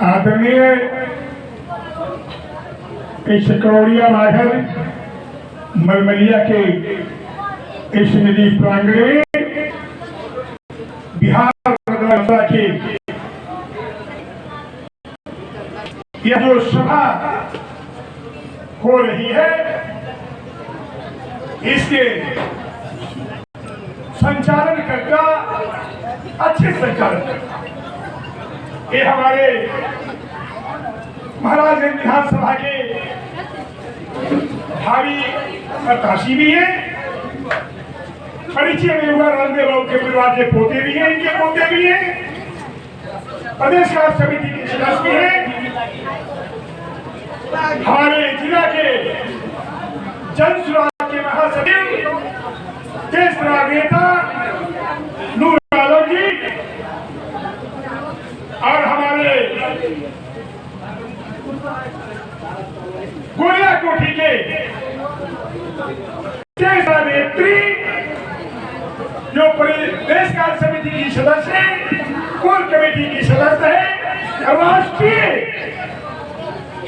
आदरणीय इस कौड़िया माघर मलमलिया के इस निधि प्रांगण में बिहार की यह जो सभा हो रही है इसके संचालन करता अच्छे संचालन करता ये हमारे महाराज विधानसभा के भावी प्रत्याशी भी है। परिचय में हुआ रामदेव बाबू के परिवार के पोते भी हैं, इनके पोते भी हैं, प्रदेश कार्य समिति के सदस्य भी हैं, हमारे जिला के जन सुराज के महासचिव देश नेता नूर आलम जी और हमारे गोरिया कोठी के नेत्री जो प्रदेश कार्य समिति की सदस्य है, कोर कमेटी की सदस्य है, राष्ट्रीय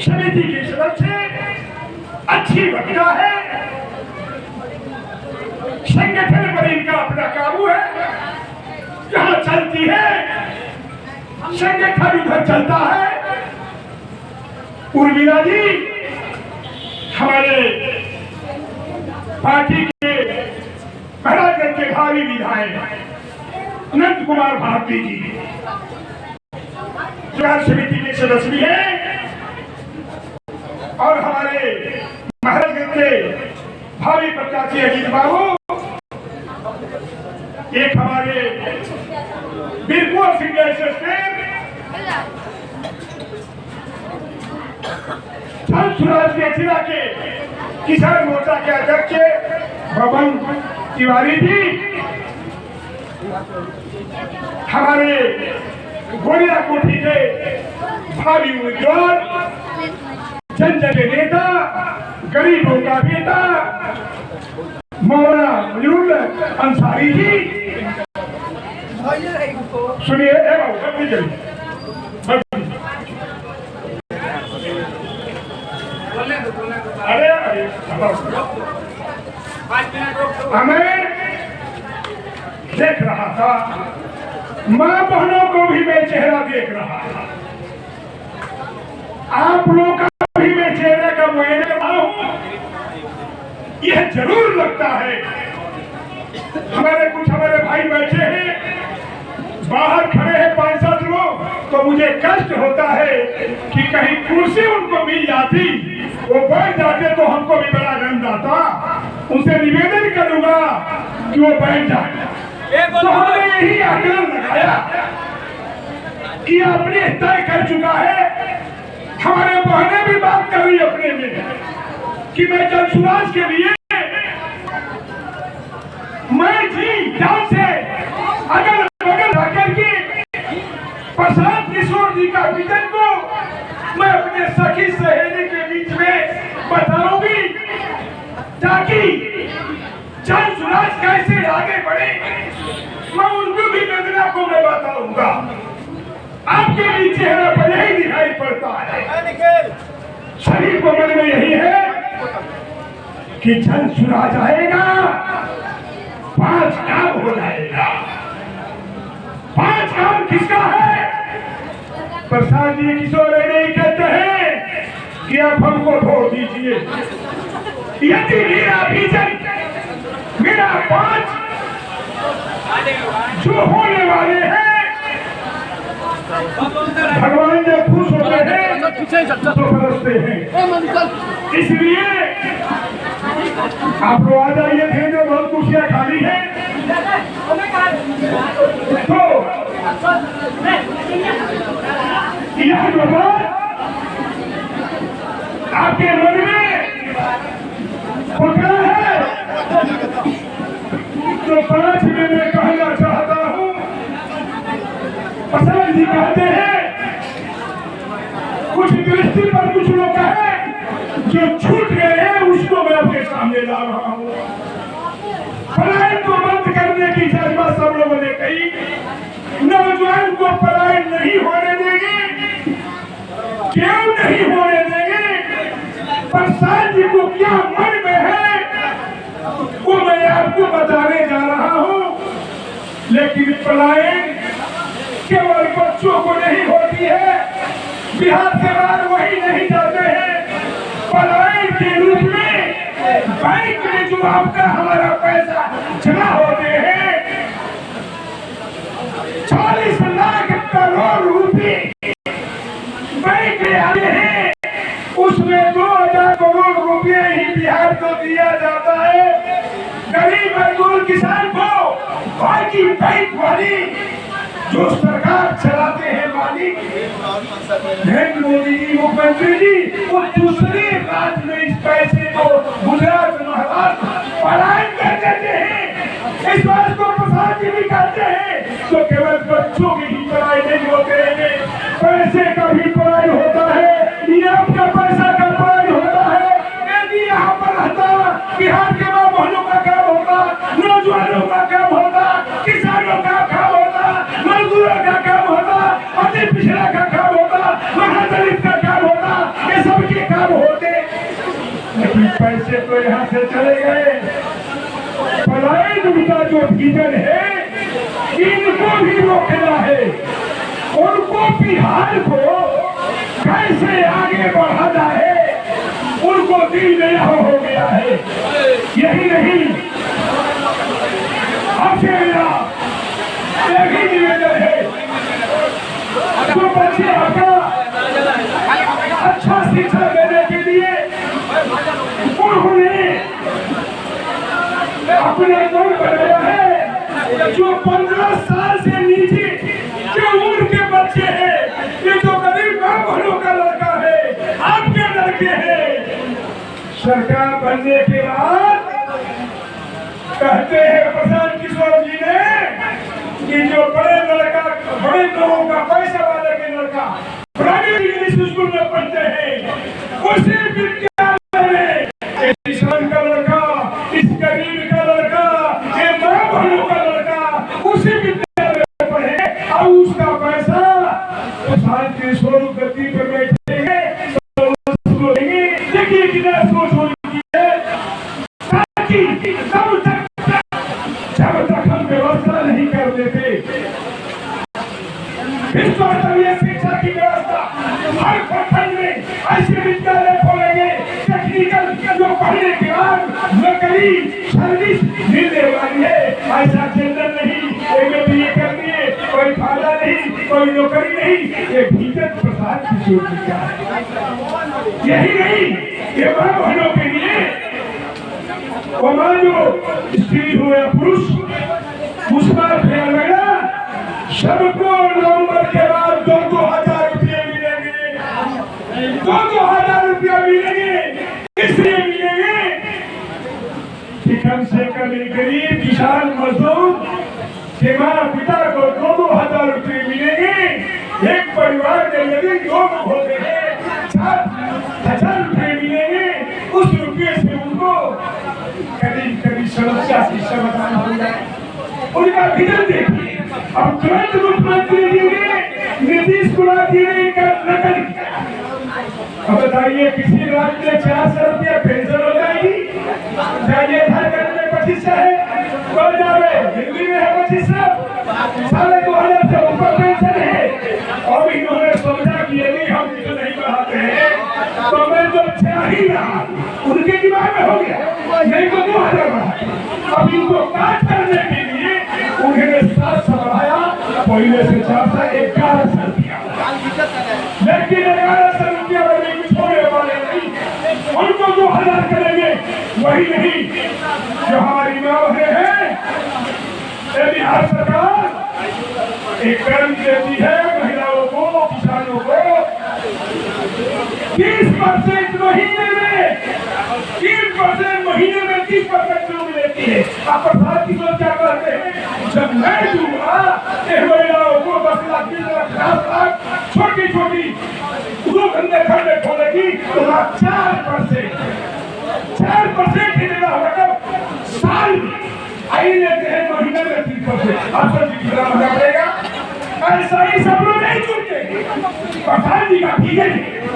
समिति की सदस्य है, अच्छी वक्ता है, संगठन पर इनका अपना काबू है, जहां चलती है संगठन उधर चलता है। उर्मिला जी हमारे पार्टी के महाराजगंज के भावी विधायक अनंत कुमार भारती जी कार्य समिति के सदस्य भी हैं और हमारे महाराजगंज के भावी प्रत्याशी अजीत बाबू, एक हमारे बीरपुर सिंह स्वराज के जिला के किसान मोर्चा के अध्यक्ष बबन तिवारी जी, हमारे गोरिया कोठी के भावी उम्मीदवार जनजन नेता गरीबों का बेटा मौलाना मजरूल अंसारी जी, सुनिए हमें देख रहा था, मां बहनों को भी मैं चेहरा देख रहा था, आप लोगों का भी मैं चेहरे का मुआयना कर रहा हूं। यह जरूर लगता है हमारे भाई बैठे हैं बाहर खड़े हैं 5-7 लोग, तो मुझे कष्ट होता है कि कहीं कुर्सी उनको मिल जाती, वो बैठ जाते तो हमको भी बड़ा आनंद आता। उनसे निवेदन करूंगा कि वो बैठ जाए। तो हमने यही आग्रह लगाया कि अपने तय कर चुका है, हमारे बहने भी बात कर रही अपने में कि मैं जन सुराज के लिए मैं जी जान से अगल बगल रखकर के प्रशांत किशोर जी का विजन को मैं अपने सखी सहेली के बीच में बताऊंगी, ताकि जन सुराज कैसे आगे बढ़े मैं उनको भी वेदना को मैं बताऊंगा। आपके भी चेहरा पर यही दिखाई पड़ता है, शरीर को मन में यही है कि जन सुराज आएगा, 5 काम हो जाएगा। 5 काम किसका है? प्रसाद जी किशोर नहीं कहते हैं कि आप हमको वोट दीजिए, यदि मेरा विजन, मेरा 5 जो होने वाले हैं भगवान जब खुश होते हैं तो बरसते हैं। इसलिए आप लोग आ जाइए थे, जो बहुत कुर्सियां खाली हैं, तो यह जो बात आपके मन में पकड़ा है, तो 5 में मैं कहना चाहता हूं। प्रसाद जी कहते हैं कुछ दृष्टि पर कुछ लोग है जो छूट गए हैं, उसको मैं आपके सामने ला रहा हूं। पलायन को बंद करने की जज्बा सब लोगों ने कही, नौजवान को पलायन को क्या मन में है वो मैं आपको बताने जा रहा हूँ। लेकिन पलायन केवल बच्चों को नहीं होती है, बिहार से बाहर वही नहीं जाते हैं। पलायन के रूप में बैंक में जो आपका हमारा पैसा जमा होते हैं 40 लाख करोड़ रुपए बैंक में आते हैं, उसमें 2000 करोड़ रुपए ही बिहार को दिया जाता है। गरीब मजदूर किसान को बाकी बैंक वाली जो सरकार चलाते हैं मालिक नरेंद्र मोदी जी, मुख्यमंत्री जी, वो दूसरे राज्य में इस पैसे को गुजरात महाराष्ट्र पलायन कर देते हैं। इस बात को प्रसाद जी भी कहते हैं तो केवल बच्चों की ही पढ़ाई नहीं होते हैं, पैसे का भी पढ़ाई होता है, ये आपका पैसा का पढ़ाई होता है। यदि यहाँ पर रहता बिहार के माँ बहनों का काम होता, नौजवानों का काम होता, किसानों का काम होता, मजदूरों का काम होता, अति पिछड़ा का काम होता, महादलित का काम होता, ये सबके काम होते। लेकिन पैसे तो यहाँ से चले गए। पलायन का जो विजन है इनको भी रोकना है, उनको बिहार को कैसे आगे बढ़ाना है उनको दिल नया हो गया है। यही नहीं, आपसे मेरा एक ही निवेदन है, जो बच्चे आपका अच्छा शिक्षा देने के लिए उन्होंने अपना मन बनाया है, जो 15 साल से नीचे जो उम्र के बच्चे हैं, ये जो गरीब माँ बहनों का लड़का है, आपके लड़के हैं, सरकार बनने के बाद कहते हैं प्रशांत किशोर जी ने कि जो बड़े लोगों का पैसा वाले के लड़का प्राइवेट इंग्लिश स्कूल में पढ़ते हैं, उसी विद्यालय में किसान का लड़का, इस गरीब का लड़का, ये माँ बहनों का लड़का उसी विद्यालय में पढ़े और उसका पैसा प्रशांत किशोर गद्दी पर बैठेंगे तो उसको देंगे। देखिए कितना सोच होती है, ताकि जब तक हम व्यवस्था नहीं कर देते विश्वस्तरीय शिक्षा की व्यवस्था हर प्रखंड में ऐसे विद्यालय खोलेंगे टेक्निकल जो पढ़ने के बाद नौकरी सर्विस मिलने वाली है। ऐसा चिंतन नहीं MBA कर दिए कोई फायदा नहीं, कोई नौकरी नहीं, ये भीतर प्रसाद किशोर जी का है। यही नहीं, ये माँ बहनों के लिए वहाँ जो स्त्री हो या पुरुष मुस्कुराहट लगना सबको नवंबर के बाद 2,000 रुपये मिलेंगे, 2,000 रुपया मिलेंगे। इसलिए मिलेंगे कि कम से कम गरीब किसान मजदूर के माता पिता को 2,000 रुपये मिलेंगे। एक परिवार में यदि 2 लोग होते हैं 4,000 रुपये मिलेंगे। उस रुपये से उनको करीब करीब समस्या की समाधान हो जाए। उनका विजन देखिए। अब तुरंत मुख्यमंत्री जी ने नीतीश कुमार जी ने नकल किया। अब बताइए किसी राज्य में 400 रुपया पेंशन हो जाएगी, जाइए झारखंड में 2500 है, बोल जावे दिल्ली में है 2500, 2,500 से ऊपर पेंशन है। और इन्होंने सोचा कि यदि हम इसे नहीं बढ़ाते हैं तो मैं जो चाहिए उनके दिमाग में हो गया नहीं तो 2,000 बढ़ा। अब इनको काट करने के लिए उन्होंने 700 बढ़ाया, पहले से 411 रुपया, लेकिन 1100 रुपया छोड़ने वाले नहीं, उनको 2,000 करेंगे। वही नहीं, जो हमारी माँ बहनें हैं, बिहार सरकार एक कर्ज देती है महिलाओं को, किसानों को 30% महीने में, 3% महीने में 30% लोग लेती है। आप प्रसाद किशोर क्या कहते हैं, जब मैं दूंगा महिलाओं को 10 लाख 20 लाख 50 लाख छोटी छोटी 2 घंटे खंडे खोलेगी तो 4% ही देना होगा। साल आई लेते हैं महीने में 30%, आपको जितना होना पड़ेगा। ऐसा ही सब लोग नहीं चुनते। प्रधान जी का ठीक है,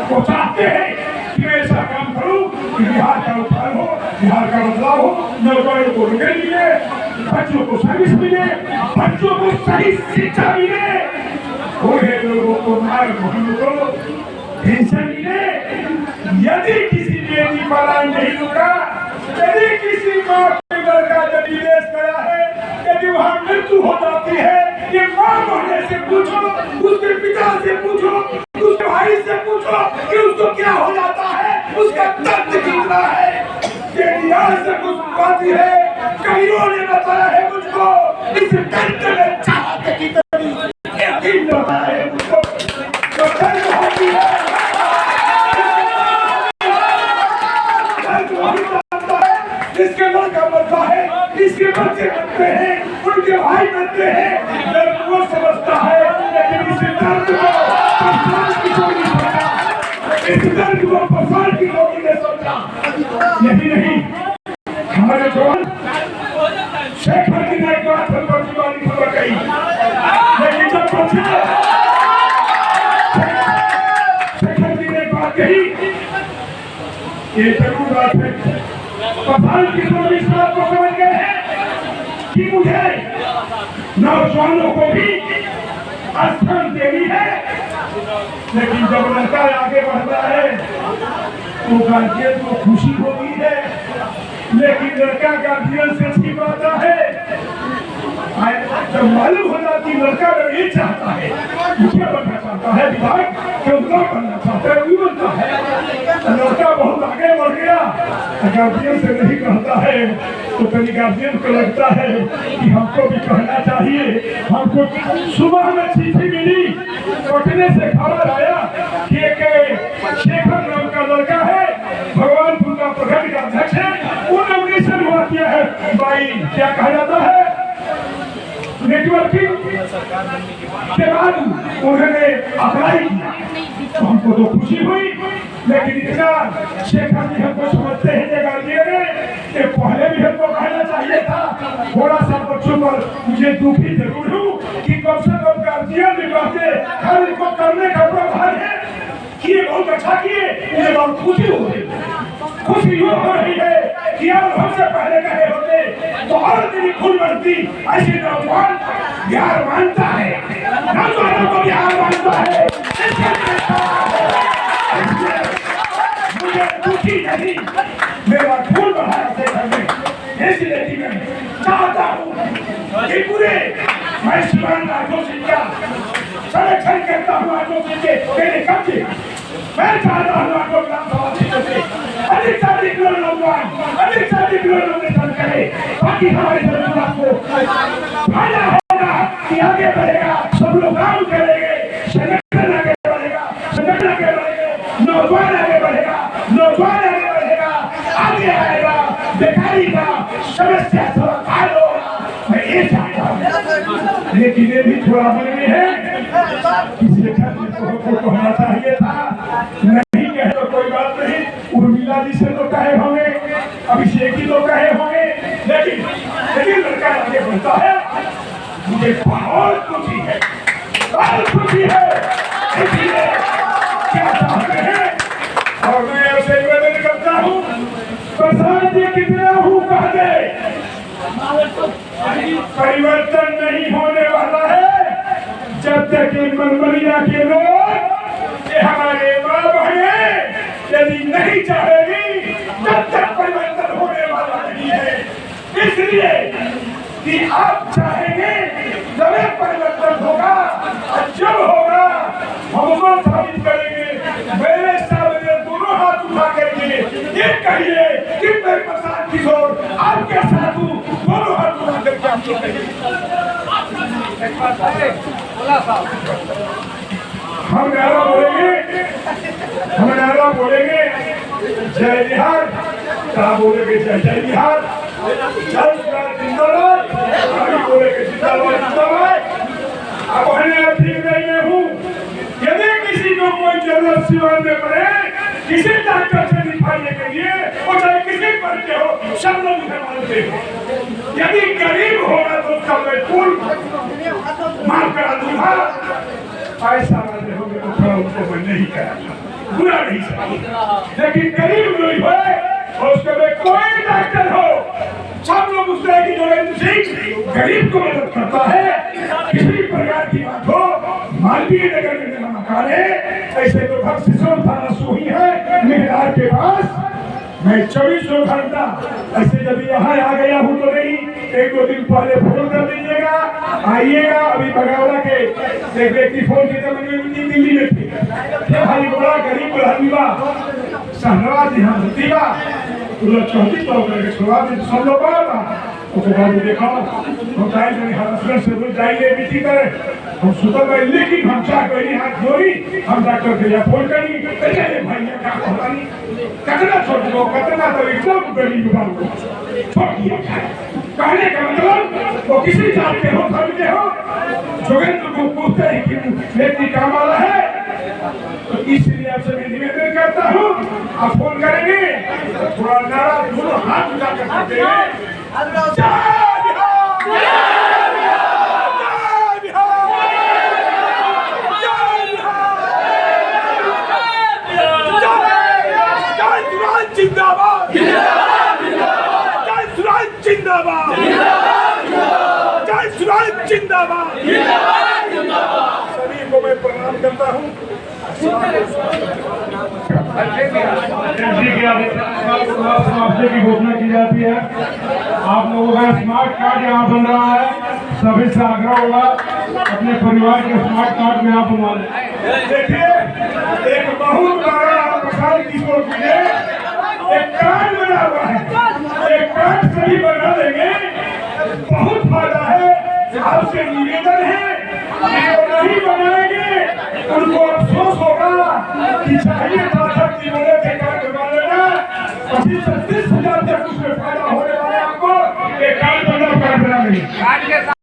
वो चाहते हैं कि मैं ऐसा काम करूं कि बिहार का उत्थान हो, बिहार का बदलाव हो, नौजवानों को रोजगार मिले, बच्चों को सर्विस मिले, बच्चों को सही शिक्षा मिले, बूढ़े लोगों को मार को पेंशन मिले। यदि किसी बेटी पलायन नहीं रुका, यदि किसी माँ के लड़का जब विदेश गया है, यदि वहाँ मृत्यु हो जाती है, ये माँ होने से पूछो, उसके पिता से पूछो, उसके भाई से पूछो कि उसको क्या हो जाता है, उसका दर्द कितना है। ये यहाँ से कुछ बाती है, कईयों ने बताया है मुझको, इस दर्द में चाहत की तरी यकीन बताया है मुझको, तो दर्द होती है, इसके लड़का बनता है, इसके बच्चे बनते हैं, उनके भाई बनते हैं, दर्द वो समझता है, लेकिन इस दर्द को पसार की कोई नहीं समझा, इस दर्द को पसार की कोई नहीं समझा। यही नहीं, हमारे जवान शेखर की एक बात हमको दीवानी खबर गई, लेकिन जब बचे शेखर जी ने बात कही, ये जरूर बात है, प्रधान किशोर इस बात को समझ गए हैं कि मुझे नौजवानों को भी स्थान देनी है, लेकिन जब लड़का आगे बढ़ रहा है तो गार्जियन को खुशी होती है, लेकिन लड़का गार्जियन से छिपाता है। जब मालूम हो जाती लड़का ये चाहता है, मुखिया बनना चाहता है, विधायक चौधरी बनना चाहता है, बनता है, लड़का बहुत आगे बढ़ गया, गार्जियन से नहीं कहता है तो कभी गार्जियन को लगता है कि हमको भी कहना चाहिए। हमको सुबह में चिट्ठी मिली, पटने से खबर आया कि एक शेखर नाम का लड़का है, भगवानपुर का प्रखंड का अध्यक्ष है, वो नॉमिनेशन हुआ किया है। भाई क्या कहा जाता है, नेटवर्किंग के बाद उन्होंने अप्लाई किया, तो हमको तो खुशी हुई, लेकिन इतना शेखर जी हमको समझते हैं गार्जियन ने, पहले भी हमको कहना चाहिए था। थोड़ा सा बच्चों पर मुझे दुखी जरूर हूँ कि कम से कम गार्जियन भी कहते हर इनको करने का प्रावधान है, किए बहुत अच्छा किए, मुझे बहुत खुशी हो रही है। खुशी यूँ हो रही है कि आप हमसे पहले कहे होते तो और मेरी खुल बढ़ती। ऐसे नौजवान बिहार मानता है, नौजवानों को बिहार मानता है, मुझे दुखी नहीं, मेरा खून बढ़ाया शेखर में, इसलिए मैं चाहता हूँ कि पूरे मैं शिवान आठों सिंह का संरक्षण करता हूँ, आठों सिंह के मेरे कब्जे, मैं चाहता हूँ आठों विधानसभा सीटों से अधिक से अधिक नौजवान, अधिक से अधिक नौजवान करे, ताकि हमारे समाज को फायदा होगा कि आगे बढ़ेगा, सब लोग काम करेंगे, संगठन आगे बढ़ेगा, संगठन आगे बढ़ेगा, नौजवान आगे बढ़ेगा, नौजवान आगे बढ़ेगा, आगे आएगा, बेकारी का समस्या समाधान होगा, मैं ये चाहता हूँ। लेकिन ये भी थोड़ा मन में है, किसी को कहना चाहिए था, नहीं कहे तो कोई बात नहीं, उर्मिला जी से तो कहे होंगे, अभिषेक जी तो कहे होंगे, लेकिन लड़का आगे बढ़ता है, मुझे बहुत खुशी है, बहुत खुशी है। इसलिए क्या चाहते हैं, और मैं ऐसे निवेदन करता हूँ, प्रसाद जी कितना हूँ कह दे, परिवर्तन नहीं होने वाला है जब तक इन मनमनिया के लोग हमारे माँ बहनें यदि नहीं चाहेगी, तब तक परिवर्तन होने वाला नहीं है। इसलिए कि आप चाहेंगे जब परिवर्तन होगा, जब होगा हम साबित करेंगे। मेरे सामने दोनों हाथ उठा करके ये कहिए कि मैं प्रसाद किशोर आपके साथ हूँ, दोनों हाथ उठा करके आपको हम नारा बोलेंगे, हम नारा बोलेंगे जय बिहार, क्या बोलेंगे जय जय बिहार, जय जिंदाबाद, बोलेंगे जिंदाबाद जिंदाबाद। अब मैं ठीक नहीं हूँ, यदि किसी को कोई जरूरत सिवान में पड़े, किसी डॉक्टर से दिखाने के लिए, वो चाहे किसी पर के हो, सब लोग उसे मानते हो। यदि गरीब होगा तो उसका मैं फूल माफ करा दूंगा, ऐसा वाले होंगे तो थोड़ा उनको मैं नहीं करा, बुरा नहीं समझ, लेकिन गरीब लोग हुए और उसके में कोई डॉक्टर हो, सब लोग उस तरह की जोगेंद्र सिंह गरीब को मदद करता है। किसी प्रकार की बात हो, मालवीय नगर में मेरा मकान है, ऐसे तो घर सिसोड़ थाना सोही है मेहरार के पास। मैं 24 घंटा ऐसे जब यहाँ आ गया हूँ तो नहीं, 1-2 दिन पहले फोन कर दीजिएगा, आइएगा। अभी बगावला के एक व्यक्ति फोन किया, मैंने दिल्ली में थी, भाई बड़ा गरीब बुढ़ानीबा शहनवाज यहाँ होती बा, तो लोग चौथी तो करके शुरुआत में सब लोग बड़ा उसके बाद देखो हम चाहे हस्बैंड से रोज जाइए मीटिंग करें, हम सुतर गए, लेकिन हम चाह गए हाथ जोड़ी, हम डॉक्टर के लिए फोन करी भैया का नहीं कतना छोड़ दो, कतना तो एकदम गरीब बाल को छोड़ दिया जाए। कहने का मतलब वो किसी जात के हो, धर्म के हो, जोगेंद्र को पूछते हैं कि व्यक्ति काम वाला है, तो इसलिए आपसे मैं निवेदन करता हूँ, आप फोन करेंगे तो थोड़ा नारा दोनों हाथ उठा कर सकते हैं। जिंदाबाद जय सुराज जिंदाबाद, जय सुराज जिंदाबाद। सभी को मैं प्रणाम करता हूँ। समाप्ति की घोषणा की जाती है। आप लोगों का स्मार्ट कार्ड यहाँ बन रहा है, सभी से आग्रह होगा अपने परिवार के स्मार्ट कार्ड में आप बनवा लें। देखिए, एक बहुत बड़ा प्रसाद किशोर जी ने एक कार्ड बना हुआ है, एक कार्ड सभी बना देंगे, बहुत फायदा है। आपसे निवेदन है कि वो नहीं बनाएंगे, उनको अफसोस होगा कि चाहिए था शक्ति बोले थे कार्ड बना लेना, 25-30 हजार तक उसमें फायदा होने वाला है। आपको एक कार्ड बना लेंगे।